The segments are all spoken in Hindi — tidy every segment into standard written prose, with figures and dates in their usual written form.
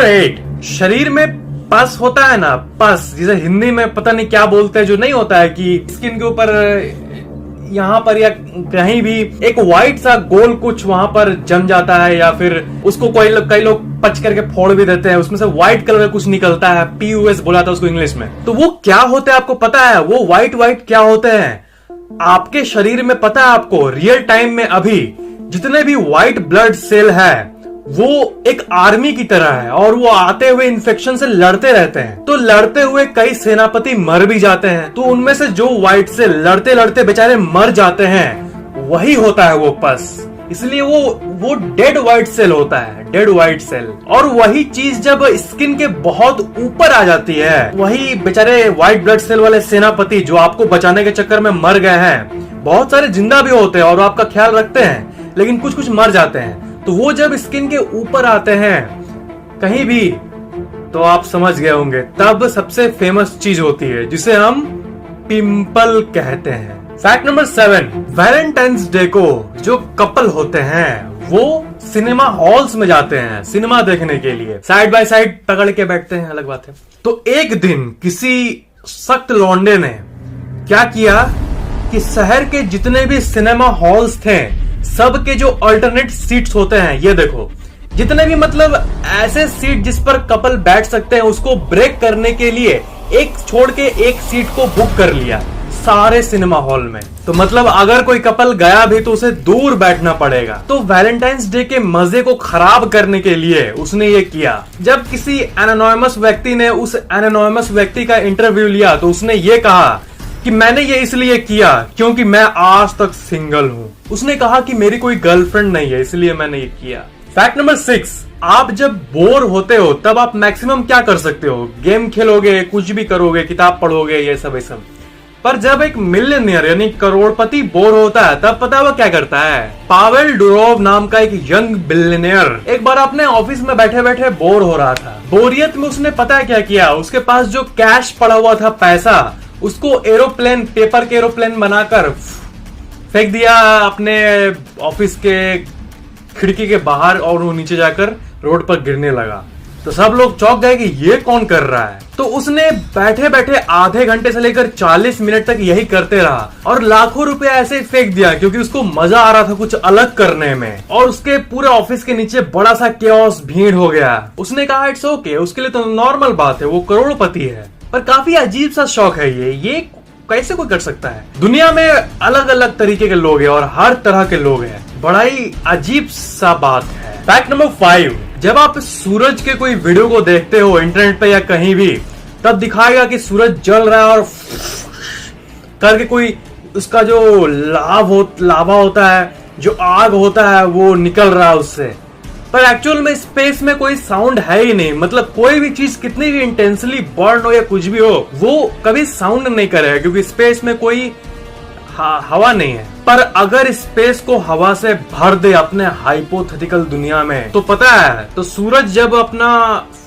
नंबर 8, शरीर में पस होता है ना, पस जिसे हिंदी में पता नहीं क्या बोलते हैं, जो नहीं होता है कि स्किन के ऊपर यहाँ पर या कहीं भी एक व्हाइट सा गोल कुछ वहां पर जम जाता है, या फिर उसको कई लोग पच करके फोड़ भी देते हैं, उसमें से व्हाइट कलर का कुछ निकलता है, PUS बोला था उसको इंग्लिश में। तो वो क्या होते हैं आपको पता है? वो व्हाइट क्या होते हैं आपके शरीर में? पता है आपको? रियल टाइम में अभी जितने भी व्हाइट ब्लड सेल है वो एक आर्मी की तरह है, और वो आते हुए इन्फेक्शन से लड़ते रहते हैं। तो लड़ते हुए कई सेनापति मर भी जाते हैं, तो उनमें से जो व्हाइट से लड़ते लड़ते बेचारे मर जाते हैं, वही होता है वो पस। इसलिए वो डेड व्हाइट सेल होता है, डेड व्हाइट सेल। और वही चीज जब स्किन के बहुत ऊपर आ जाती है, वही बेचारे व्हाइट ब्लड सेल वाले सेनापति जो आपको बचाने के चक्कर में मर गए हैं, बहुत सारे जिंदा भी होते हैं और आपका ख्याल रखते हैं, लेकिन कुछ मर जाते हैं। तो वो जब स्किन के ऊपर आते हैं कहीं भी, तो आप समझ गए होंगे, तब सबसे फेमस चीज होती है जिसे हम पिंपल कहते हैं। फैक्ट नंबर 7, वैलेंटाइंस डे को जो कपल होते हैं वो सिनेमा हॉल्स में जाते हैं सिनेमा देखने के लिए, साइड बाय साइड पकड़ के बैठते हैं, अलग बात है। तो एक दिन किसी सख्त लौंडे ने क्या किया कि शहर के जितने भी सिनेमा हॉल्स थे, सबके जो अल्टरनेट सीट्स होते हैं, ये देखो, जितने भी मतलब ऐसे सीट जिस पर कपल बैठ सकते हैं, उसको ब्रेक करने के लिए एक छोड़ के एक सीट को बुक कर लिया सारे सिनेमा हॉल में। तो मतलब अगर कोई कपल गया भी तो उसे दूर बैठना पड़ेगा। तो वैलेंटाइंस डे के मजे को खराब करने के लिए उसने ये किया। जब किसी एनोनिमस व्यक्ति ने उस एनोनिमस व्यक्ति का इंटरव्यू लिया, तो उसने ये कहा कि मैंने ये इसलिए किया क्योंकि मैं आज तक सिंगल हूं। उसने कहा कि मेरी कोई गर्लफ्रेंड नहीं है, इसलिए मैंने ये किया। फैक्ट नंबर 6, आप जब बोर होते हो तब आप मैक्सिमम क्या कर सकते हो? गेम खेलोगे, कुछ भी करोगे, किताब पढ़ोगे, ये सब। पर जब एक मिलियनियर यानी करोड़पति बोर होता है, तब पता है वो क्या करता है? पावेल डुरोव नाम का एक यंग बिलियनियर एक बार अपने ऑफिस में बैठे बैठे बोर हो रहा था। बोरियत में उसने पता है क्या किया? उसके पास जो कैश पड़ा हुआ था, पैसा, उसको एरोप्लेन, पेपर के एरोप्लेन बनाकर फेंक दिया अपने ऑफिस के खिड़की के बाहर, और वो नीचे जाकर रोड पर गिरने लगा। तो सब लोग चौंक गए कि ये कौन कर रहा है। तो उसने बैठे बैठे आधे घंटे से लेकर 40 मिनट तक यही करते रहा, और लाखों रुपए ऐसे ही फेंक दिया क्योंकि उसको मजा आ रहा था कुछ अलग करने में। और उसके पूरे ऑफिस के नीचे बड़ा सा केओस, भीड़ हो गया। उसने कहा इट्स ओके, उसके लिए तो नॉर्मल बात है, वो करोड़पति है। पर काफी अजीब सा शौक है ये कैसे कोई कर सकता है? दुनिया में अलग अलग तरीके के लोग हैं और हर तरह के लोग हैं, बड़ा ही अजीब सा बात है। फैक्ट नंबर 5, जब आप सूरज के कोई वीडियो को देखते हो इंटरनेट पे या कहीं भी, तब दिखाएगा कि सूरज जल रहा है और करके कोई उसका जो लावा होता है, जो आग होता है, वो निकल रहा है उससे। पर एक्चुअल में स्पेस में कोई साउंड है ही नहीं। मतलब कोई भी चीज कितनी भी इंटेंसली बर्न हो या कुछ भी हो, वो कभी साउंड नहीं करेगा क्योंकि स्पेस में कोई हवा नहीं है। पर अगर स्पेस को हवा से भर दे अपने हाइपोथेटिकल दुनिया में, तो पता है, तो सूरज जब अपना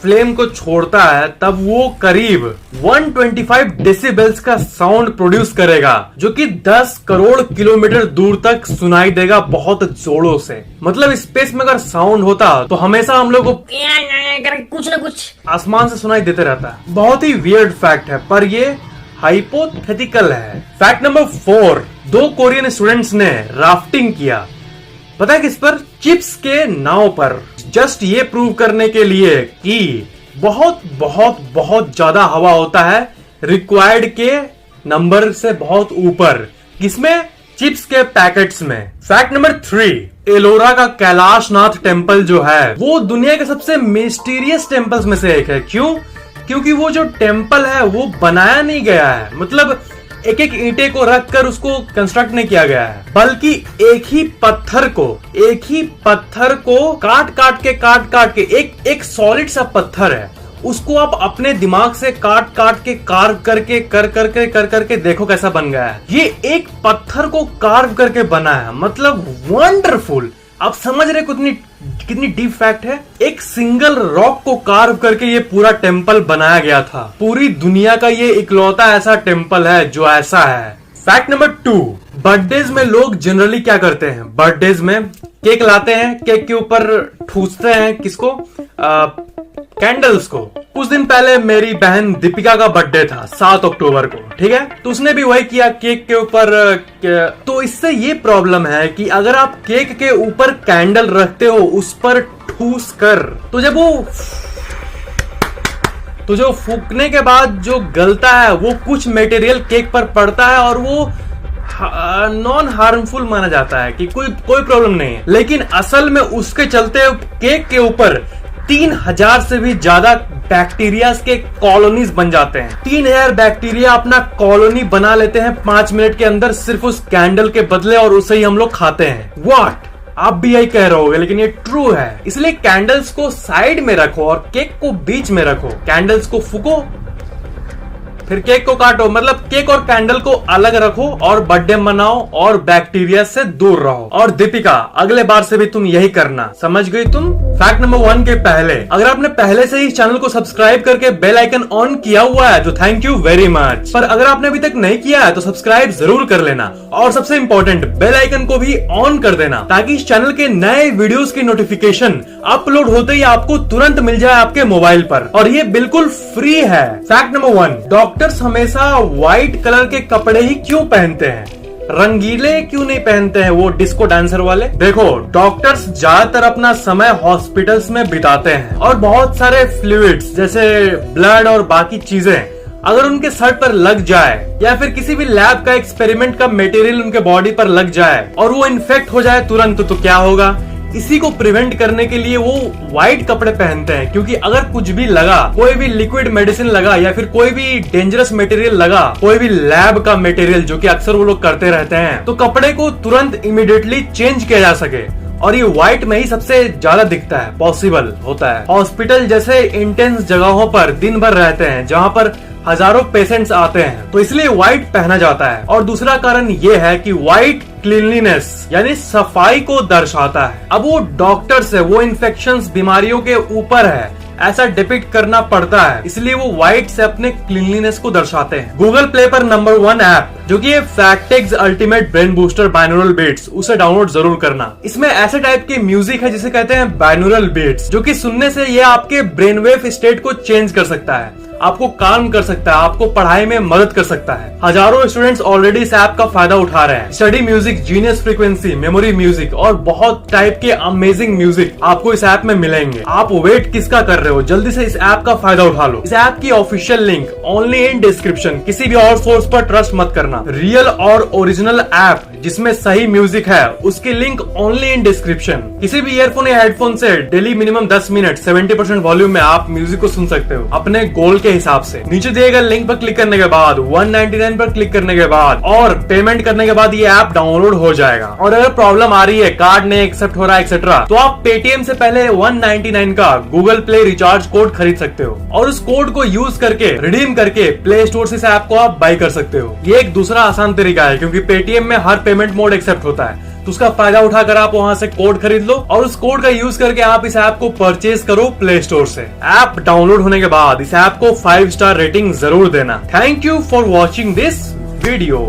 फ्लेम को छोड़ता है तब वो करीब 125 डेसिबल्स का साउंड प्रोड्यूस करेगा, जो कि 10 करोड़ किलोमीटर दूर तक सुनाई देगा बहुत जोरों से। मतलब स्पेस में अगर साउंड होता तो हमेशा हम लोग को कुछ न कुछ आसमान से सुनाई देते रहता है। बहुत ही वियर्ड फैक्ट है, पर ये हाइपोथेटिकल है। फैक्ट नंबर 4, 2 कोरियन स्टूडेंट्स ने राफ्टिंग किया। पता है किस पर? चिप्स के नाव पर। जस्ट ये प्रूव करने के लिए कि बहुत बहुत बहुत ज्यादा हवा होता है रिक्वायर्ड के नंबर से बहुत ऊपर। किसमें? चिप्स के पैकेट्स में। फैक्ट नंबर 3, एलोरा का कैलाशनाथ टेम्पल जो है वो दुनिया के सबसे मिस्टीरियस टेम्पल्स में से एक है। क्यों? क्योंकि वो जो टेम्पल है वो बनाया नहीं गया है, मतलब एक एक ईंटे को रखकर उसको कंस्ट्रक्ट नहीं किया गया है, बल्कि एक ही पत्थर को काट काट के एक सॉलिड सा पत्थर है, उसको आप अपने दिमाग से काट के कार्व करके कर देखो कैसा बन गया है। ये एक पत्थर को कार्व करके बना है, मतलब वंडरफुल। आप समझ रहे कितनी डीप फैक्ट है? एक सिंगल रॉक को कार्व करके ये पूरा टेम्पल बनाया गया था। पूरी दुनिया का ये इकलौता ऐसा टेम्पल है जो ऐसा है। फैक्ट नंबर 2, बर्थडेज में लोग जनरली क्या करते हैं? बर्थडेज में केक लाते हैं, केक के ऊपर ठूसते हैं किसको? कैंडल्स को। कुछ दिन पहले मेरी बहन दीपिका का बर्थडे था 7 अक्टूबर को, ठीक है। तो उसने भी वही किया, केक के ऊपर। तो इससे ये प्रॉब्लम है कि अगर आप केक के ऊपर कैंडल रखते हो उस पर ठूस कर, तो जब वो जो फूकने के बाद जो गलता है वो कुछ मटेरियल केक पर पड़ता है और वो नॉन हार्मफुल माना जाता है कि कोई प्रॉब्लम नहीं है। लेकिन असल में उसके चलते केक के ऊपर 3000 से भी ज्यादा बैक्टीरिया के कॉलोनीज बन जाते हैं। 3000 बैक्टीरिया अपना कॉलोनी बना लेते हैं 5 मिनट के अंदर सिर्फ उस कैंडल के बदले, और उसे ही हम लोग खाते हैं। व्हाट? आप भी यही कह रहे होगे, लेकिन ये ट्रू है। इसलिए कैंडल्स को साइड में रखो और केक को बीच में रखो। कैंडल्स को फूको, फिर केक को काटो। मतलब केक और कैंडल को अलग रखो और बर्थडे मनाओ और बैक्टीरिया से दूर रहो। और दीपिका, अगले बार से भी तुम यही करना, समझ गई तुम? फैक्ट नंबर 1 के पहले, अगर आपने पहले से ही इस चैनल को सब्सक्राइब करके बेल आइकन ऑन किया हुआ है तो थैंक यू वेरी मच। पर अगर आपने अभी तक नहीं किया है तो सब्सक्राइब जरूर कर लेना, और सबसे इंपॉर्टेंट बेल आइकन को भी ऑन कर देना, ताकि इस चैनल के नए वीडियोस की नोटिफिकेशन अपलोड होते ही आपको तुरंत मिल जाए आपके मोबाइल पर, और ये बिल्कुल फ्री है। फैक्ट नंबर 1, डॉक्टर्स हमेशा व्हाइट कलर के कपड़े ही क्यों पहनते हैं? रंगीले क्यों नहीं पहनते हैं वो डिस्को डांसर वाले? देखो, डॉक्टर्स ज्यादातर अपना समय हॉस्पिटल्स में बिताते हैं, और बहुत सारे फ्लूइड्स जैसे ब्लड और बाकी चीजें अगर उनके शर्ट पर लग जाए, या फिर किसी भी लैब का एक्सपेरिमेंट का मटेरियल उनके बॉडी पर लग जाए और वो इन्फेक्ट हो जाए तुरंत, तो क्या होगा? इसी को प्रिवेंट करने के लिए वो व्हाइट कपड़े पहनते हैं, क्योंकि अगर कुछ भी लगा, कोई भी लिक्विड मेडिसिन लगा या फिर कोई भी डेंजरस मटेरियल लगा, कोई भी लैब का मटेरियल, जो कि अक्सर वो लोग करते रहते हैं, तो कपड़े को तुरंत इमीडिएटली चेंज किया जा सके। और ये व्हाइट में ही सबसे ज्यादा दिखता है, पॉसिबल होता है। हॉस्पिटल जैसे इंटेंस जगहों पर दिन भर रहते हैं जहाँ पर हजारों पेशेंट्स आते हैं, तो इसलिए व्हाइट पहना जाता है। और दूसरा कारण ये है कि व्हाइट क्लीनलीनेस यानी सफाई को दर्शाता है। अब वो डॉक्टर्स है, वो इन्फेक्शंस, बीमारियों के ऊपर है, ऐसा डिपिक्ट करना पड़ता है, इसलिए वो व्हाइट से अपने क्लीनलीनेस को दर्शाते हैं। गूगल प्ले पर नंबर 1 ऐप जो कि फैक्टेक्स ultimate brain booster binaural beats, उसे डाउनलोड जरूर करना। इसमें ऐसे टाइप की म्यूजिक है जिसे कहते हैं बाइनोरल बीट्स, जो कि सुनने से ये आपके ब्रेनवेव स्टेट को चेंज कर सकता है, आपको काम कर सकता है, आपको पढ़ाई में मदद कर सकता है। हजारों स्टूडेंट्स ऑलरेडी इस ऐप का फायदा उठा रहे हैं। Study music, genius frequency, memory music और बहुत टाइप के अमेजिंग म्यूजिक आपको इस ऐप में मिलेंगे। आप वेट किसका कर रहे हो? जल्दी से इस ऐप का फायदा उठा लो। इस ऐप की official link only in description. किसी भी और सोर्स पर ट्रस्ट मत करना। रियल और ओरिजिनल ऐप जिसमें सही म्यूजिक है, उसकी लिंक ओनली इन डिस्क्रिप्शन। किसी भी ईयरफोन या हेडफोन से डेली मिनिमम 10 मिनट 70% वॉल्यूम में आप म्यूजिक को सुन सकते हो अपने गोल के हिसाब से। नीचे दिए गए लिंक पर क्लिक करने के बाद 199 पर क्लिक करने के बाद और पेमेंट करने के बाद ये ऐप डाउनलोड हो जाएगा। और अगर प्रॉब्लम आ रही है, कार्ड नहीं एक्सेप्ट हो रहा है एक्सेट्रा, तो आप पेटीएम से पहले 199 का गूगल प्ले रिचार्ज कोड खरीद सकते हो, और उस कोड को यूज करके रिडीम करके प्ले स्टोर से इस ऐप को आप बाय कर सकते हो। ये एक दूसरा आसान तरीका है, क्योंकि पेटीएम में हर पेमेंट मोड एक्सेप्ट होता है, तो उसका फायदा उठाकर आप वहां से कोड खरीद लो और उस कोड का यूज करके आप इस ऐप को परचेज करो प्ले स्टोर से। ऐप डाउनलोड होने के बाद इस ऐप को 5 स्टार रेटिंग जरूर देना। Thank you for watching this video.